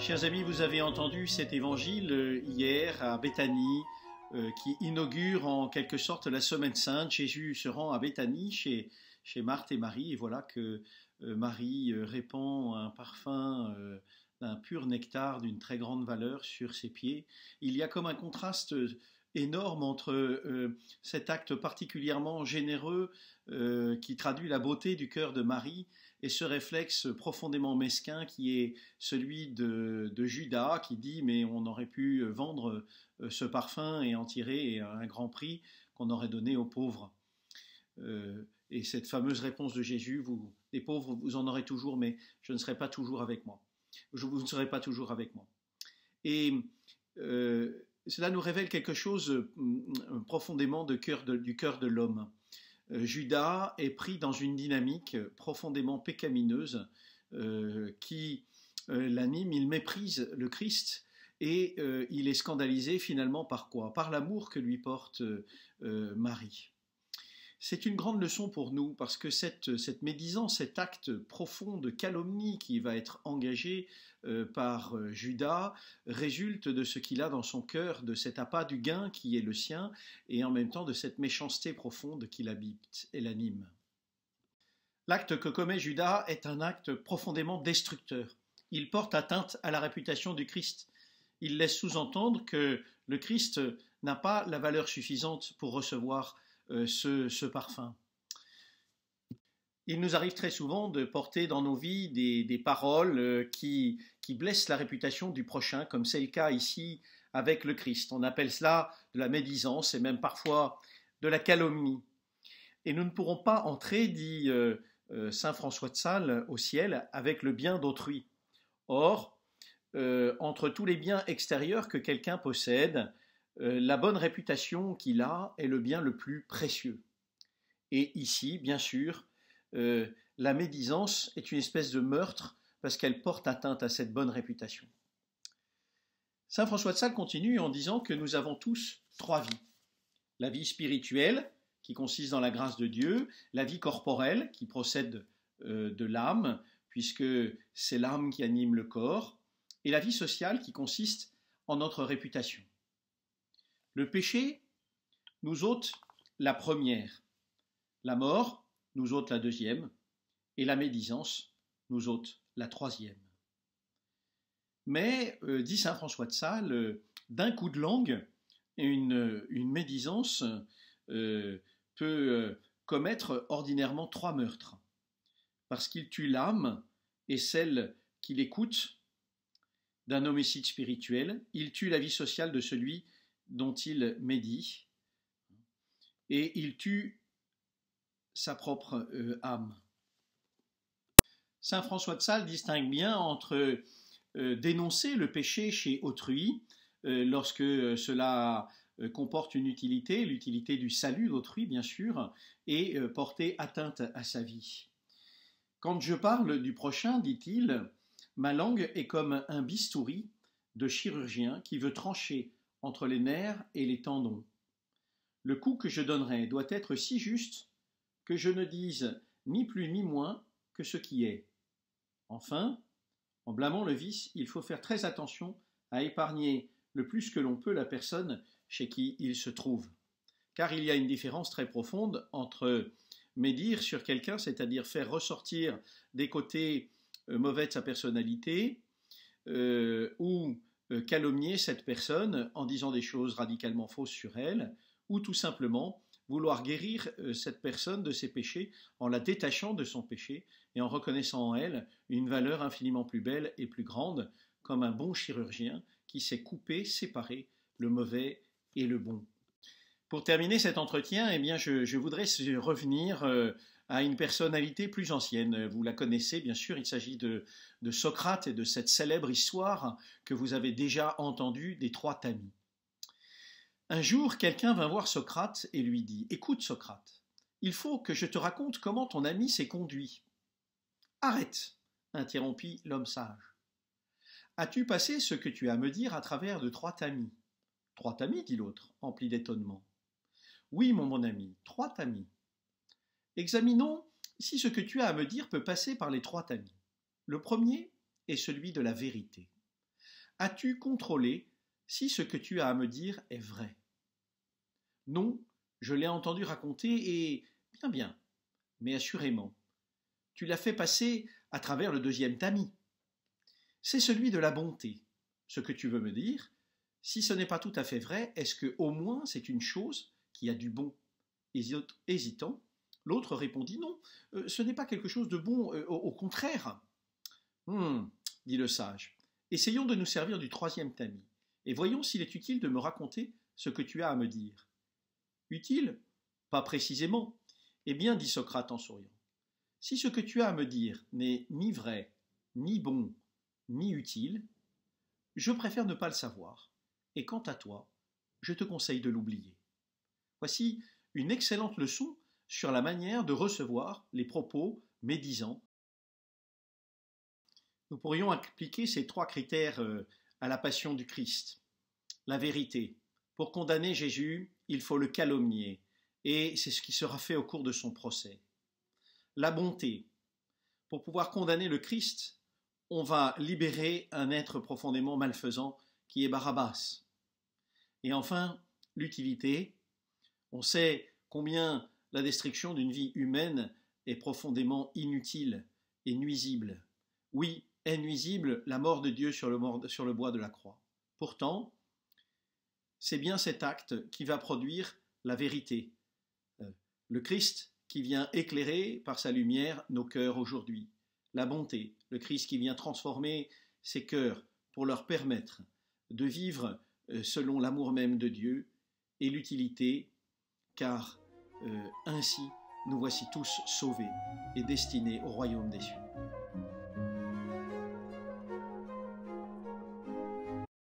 Chers amis, vous avez entendu cet évangile hier à Béthanie qui inaugure en quelque sorte la Semaine Sainte. Jésus se rend à Béthanie chez Marthe et Marie et voilà que Marie répand un parfum d'un pur nectar d'une très grande valeur sur ses pieds. Il y a comme un contraste énorme entre cet acte particulièrement généreux qui traduit la beauté du cœur de Marie et ce réflexe profondément mesquin qui est celui de Judas qui dit mais on aurait pu vendre ce parfum et en tirer un grand prix qu'on aurait donné aux pauvres. Et cette fameuse réponse de Jésus, vous, les pauvres, vous en aurez toujours, mais je ne serai pas toujours avec moi. Vous ne serez pas toujours avec moi. Et cela nous révèle quelque chose profondément du cœur de l'homme. Judas est pris dans une dynamique profondément pécamineuse qui l'anime, il méprise le Christ et il est scandalisé finalement par quoi? Par l'amour que lui porte Marie. C'est une grande leçon pour nous parce que cette médisance, cet acte profond de calomnie qui va être engagé par Judas résulte de ce qu'il a dans son cœur, de cet appât du gain qui est le sien et en même temps de cette méchanceté profonde qui l'habite et l'anime. L'acte que commet Judas est un acte profondément destructeur. Il porte atteinte à la réputation du Christ. Il laisse sous-entendre que le Christ n'a pas la valeur suffisante pour recevoir ce parfum. Il nous arrive très souvent de porter dans nos vies des paroles qui blessent la réputation du prochain, comme c'est le cas ici avec le Christ. On appelle cela de la médisance et même parfois de la calomnie. Et nous ne pourrons pas entrer, dit saint François de Sales, au ciel avec le bien d'autrui. Or, entre tous les biens extérieurs que quelqu'un possède, la bonne réputation qu'il a est le bien le plus précieux. Et ici, bien sûr, la médisance est une espèce de meurtre parce qu'elle porte atteinte à cette bonne réputation. Saint François de Sales continue en disant que nous avons tous trois vies. La vie spirituelle, qui consiste dans la grâce de Dieu, la vie corporelle, qui procède de l'âme, puisque c'est l'âme qui anime le corps, et la vie sociale, qui consiste en notre réputation. Le péché nous ôte la première, la mort nous ôte la deuxième, et la médisance nous ôte la troisième. Mais, dit saint François de Sales, d'un coup de langue, une médisance peut commettre ordinairement 3 meurtres, parce qu'il tue l'âme et celle qui l'écoute d'un homicide spirituel, il tue la vie sociale de celui dont il médit, et il tue sa propre âme. Saint François de Sales distingue bien entre dénoncer le péché chez autrui, lorsque cela comporte une utilité, l'utilité du salut d'autrui bien sûr, et porter atteinte à sa vie. Quand je parle du prochain, dit-il, ma langue est comme un bistouri de chirurgien qui veut trancher entre les nerfs et les tendons. Le coup que je donnerai doit être si juste que je ne dise ni plus ni moins que ce qui est. Enfin, en blâmant le vice, il faut faire très attention à épargner le plus que l'on peut la personne chez qui il se trouve. Car il y a une différence très profonde entre médire sur quelqu'un, c'est-à-dire faire ressortir des côtés mauvais de sa personnalité, ou calomnier cette personne en disant des choses radicalement fausses sur elle, ou tout simplement vouloir guérir cette personne de ses péchés en la détachant de son péché et en reconnaissant en elle une valeur infiniment plus belle et plus grande, comme un bon chirurgien qui sait couper, séparer le mauvais et le bon. Pour terminer cet entretien, eh bien, je voudrais revenir à une personnalité plus ancienne. Vous la connaissez, bien sûr, il s'agit de Socrate et de cette célèbre histoire que vous avez déjà entendue des 3 tamis. Un jour, quelqu'un vint voir Socrate et lui dit « Écoute, Socrate, il faut que je te raconte comment ton ami s'est conduit. »« Arrête !» interrompit l'homme sage. « As-tu passé ce que tu as à me dire à travers de 3 tamis ?»« 3 tamis, dit l'autre, empli d'étonnement. »« Oui, mon bon ami, 3 tamis. »« Examinons si ce que tu as à me dire peut passer par les 3 tamis. Le premier est celui de la vérité. As-tu contrôlé si ce que tu as à me dire est vrai? Non, je l'ai entendu raconter et bien bien, mais assurément. Tu l'as fait passer à travers le deuxième tamis. C'est celui de la bonté. Ce que tu veux me dire, si ce n'est pas tout à fait vrai, est-ce que au moins c'est une chose qui a du bon? Hésitant, l'autre répondit non, ce n'est pas quelque chose de bon, au contraire. Dit le sage, essayons de nous servir du troisième tamis, et voyons s'il est utile de me raconter ce que tu as à me dire. Utile? Pas précisément. Eh bien, dit Socrate en souriant, si ce que tu as à me dire n'est ni vrai, ni bon, ni utile, je préfère ne pas le savoir, et quant à toi, je te conseille de l'oublier. Voici une excellente leçon sur la manière de recevoir les propos médisants. Nous pourrions appliquer ces trois critères à la passion du Christ. La vérité. Pour condamner Jésus, il faut le calomnier, et c'est ce qui sera fait au cours de son procès. La bonté. Pour pouvoir condamner le Christ, on va libérer un être profondément malfaisant qui est Barabbas. Et enfin, l'utilité. On sait combien la destruction d'une vie humaine est profondément inutile et nuisible. Oui, est nuisible la mort de Dieu sur le bois de la croix. Pourtant, c'est bien cet acte qui va produire la vérité. Le Christ qui vient éclairer par sa lumière nos cœurs aujourd'hui. La bonté, le Christ qui vient transformer ces cœurs pour leur permettre de vivre selon l'amour même de Dieu, et l'utilité, car ainsi nous voici tous sauvés et destinés au royaume des cieux.